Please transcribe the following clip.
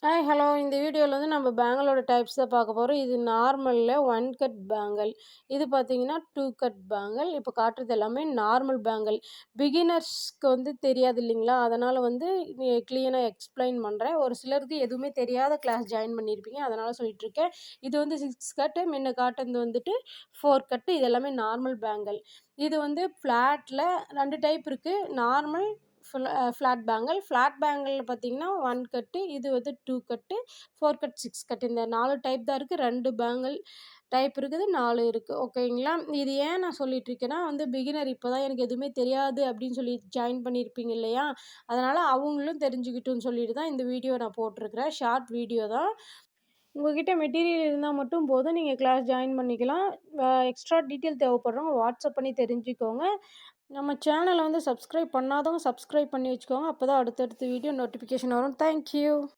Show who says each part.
Speaker 1: Hello. இந்த வீடியோல வந்து நம்ம பேங்கிளோட டைப்ஸ் தான் பார்க்க போறோம். இது நார்மல்ல 1 கட் பேங்கிள். இது பார்த்தீங்கன்னா 2 கட் பேங்கிள். இப்போ காட்டுறது எல்லாமே நார்மல் பேங்கிள். பிகினர்ஸ்க்கு வந்து தெரியாது இல்லைங்களா? அதனால வந்து கிளீனா எக்ஸ்பிளைன் பண்றேன். ஒரு சிலருக்கு எதுவுமே தெரியாத கிளாஸ் ஜாயின் பண்ணியிருப்பீங்க. அதனால சொல்லிட்டுருக்கேன். இது வந்து 6 கட்டு, முன்ன காட்டுனது வந்துட்டு 4 கட்டு. இது எல்லாமே நார்மல் பேங்கிள். இது வந்து ஃப்ளாட்ல 2 டைப் இருக்கு. Normal flat bangle. ஃப்ளாட் பேங்கிள்ல பார்த்தீங்கன்னா 1 கட்டு, இது வந்து 2 கட்டு, 4 கட், 6 கட் இந்த 4 டைப் தான் இருக்கு. 2 பேங்கிள் டைப் இருக்குது, 4 இருக்கு. ஓகேங்களா? இது ஏன் நான் சொல்லிட்டுருக்கேன்னா, வந்து பிகினர் இப்போ தான் எனக்கு எதுவுமே தெரியாது அப்படின்னு சொல்லி ஜாயின் பண்ணியிருப்பீங்க இல்லையா? அதனால அவங்களும் தெரிஞ்சுக்கிட்டும்னு சொல்லிட்டு தான் இந்த வீடியோ நான் போட்டிருக்கிறேன். ஷார்ட் வீடியோ தான். உங்ககிட்ட மெட்டீரியல் இருந்தா மட்டும் போதும். நீங்க கிளாஸ் ஜாயின் பண்ணிக்கலாம். எக்ஸ்ட்ரா டீட்டெயில் தேவைப்படுறவங்க வாட்ஸ்அப் பண்ணி தெரிஞ்சுக்கோங்க. நம்ம சேனல வந்து சப்ஸ்கிரைப் பண்ணாதவங்க சப்ஸ்கிரைப் பண்ணி வச்சுக்கோங்க. அப்பதான் அடுத்தடுத்த வீடியோ நோட்டிஃபிகேஷன் வரும். Thank you.